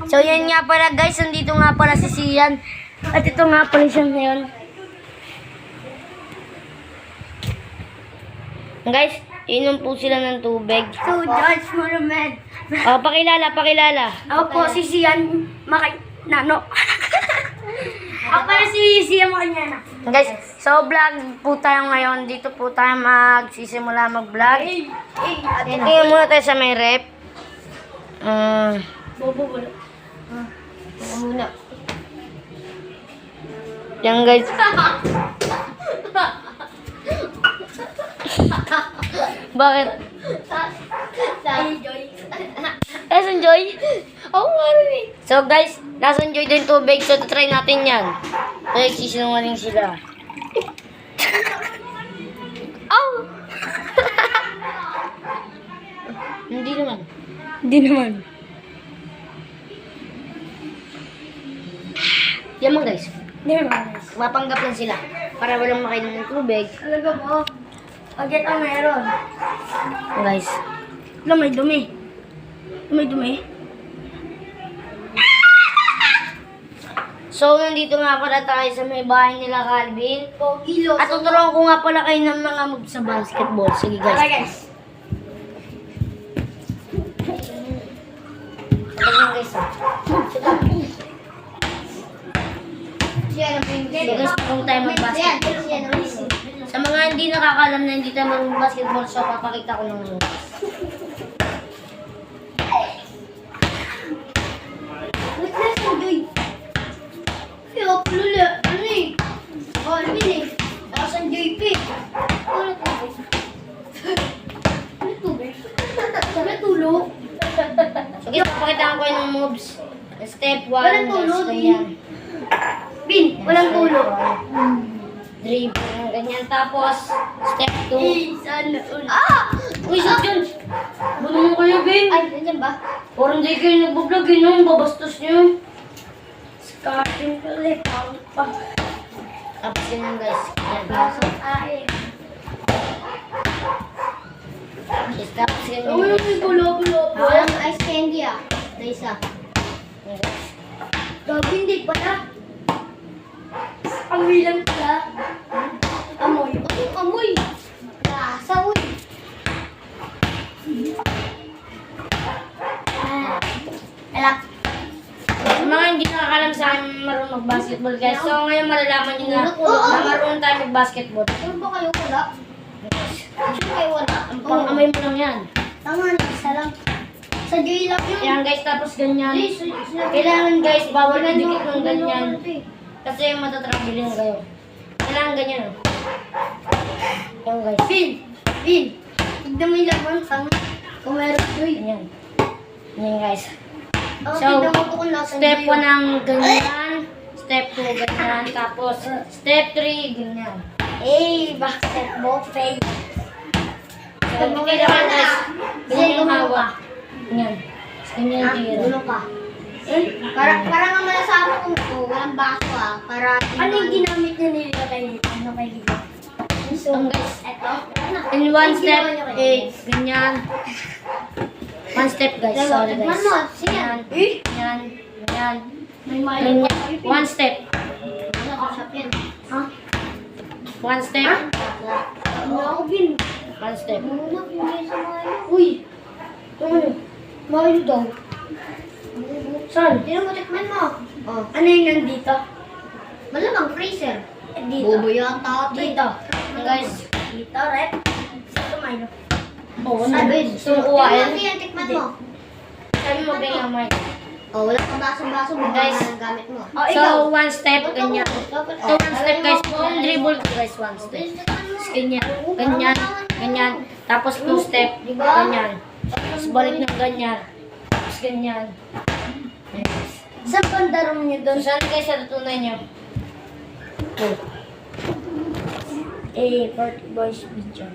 So, yan nga pala guys. Nandito nga pala si Sian. At ito nga pala siya ngayon. Guys, inom po sila ng tubig. So, George Monument. Oh, pakilala. Ako po si Sian Nano. Ako pala si Sian Makanyana. Guys, so vlog po tayo ngayon. Dito po tayo magsisimula mag-vlog. Tingnan muna tayo sa may rep. Bobo. Muna. Yan guys. Bakit? Nasaan Joy? Oo, marami. So guys, nasaan Joy din tubig. So try natin yan. Ay, sisinungaling sila. Oh! Hindi naman. Yan mo guys. Mapanggap lang sila. Para walang makainom ng tubig. Talaga mo. Agad ang meron. Guys. May dumi. So, nandito nga pala tayo sa may bahay nila Calvin. Ilo. At tuturuan ko nga pala kayo ng mga moves sa basketball. Sige Tara guys. guys. Tapos yan guys. So guys, kung tayo mag-basketball. Sa mga hindi nakakalam na hindi tayo mag-basketball, so papakita ko ng moves. So guys, papakita ko kayo ng moves. Step 1, Walang tulo, ganyan. Bin, walang tulo. Dribble, ganyan. Tapos, step 2. Uy, shot yun! Bulungan kayo, Ben! Ay, nandiyan ba? Parang di kayo nagbablog, yun, babastos nyo. Starting to lift out pa. Tapos yun guys. Yan. Ay. Yes, tapos yun Uy, guys. may bulo-bulo po. Walang ice candy ah. Na isa. Gabi, hindi pala. Amoy lang pala. Amoy. Anong amoy? Lasa, uy. Alak. Sa mga hindi nakakalam sa akin marunong mag-basketball guys. So ngayon malalaman nyo na marunong tayo mag-basketball. Sure ba kayo wala? Sure kayo wala? Ang pang-amay mo lang yan. Tama na, isa lang. Sa Joy lang yun. Yan guys, tapos ganyan. Kailangan guys, bawal na dikit ng ganyan. Kasi matatrabilin kayo. Kailangan ganyan. Yan guys. Bin. Tignan mo yung laman. Kung meron Joy. Ganyan. Yan guys. Ang So, tignan mo kung nasa Step 1 Joy. ang ganyan. Step 2 ganyan. Tapos step 3 ganyan. Basketball face. So, kailangan guys. Ganyan yung hawak. Ganyan. Ganyan yung tira. Gulo ka. Parang nga malasama ko ito. Walang baso ah. Para Ano yung ginamit niya nila kay Liga? Ang guys. Ito. In one step, ganyan. One step guys. Sorry Tignan guys. mo. Siyan. Ganyan. Ganyan. May Ganyan. One step. Ano ka siya yan? One step. Ano ako, Bin? One step. Muna, pinay sa mga ano. Uy. Mayo daw. Saan? Sino mo tikman mo? Oh. Ano yung nandito? Malamang freezer. Dito. Bobo yata. Dito. Guys. Dito, rep. Dito, Milo. Oo, Sabi. gusto mo kuwain? Yan, tikman mo. Sabi mo ganyan, Mike. Oh, wala kang baso-baso. Guys. Guys. Ang gamit mo. Oh, ikaw. So, one step, ganyan. So, one step guys. Kung dribble ko guys, one step. Tapos ganyan. Ganyan. Ganyan. Tapos two step. Ganyan. Tapos balik ng ganyan. Tapos ganyan. Saan banda room niyo doon? So, saan guys sa tutunay nyo? Party Boys Video.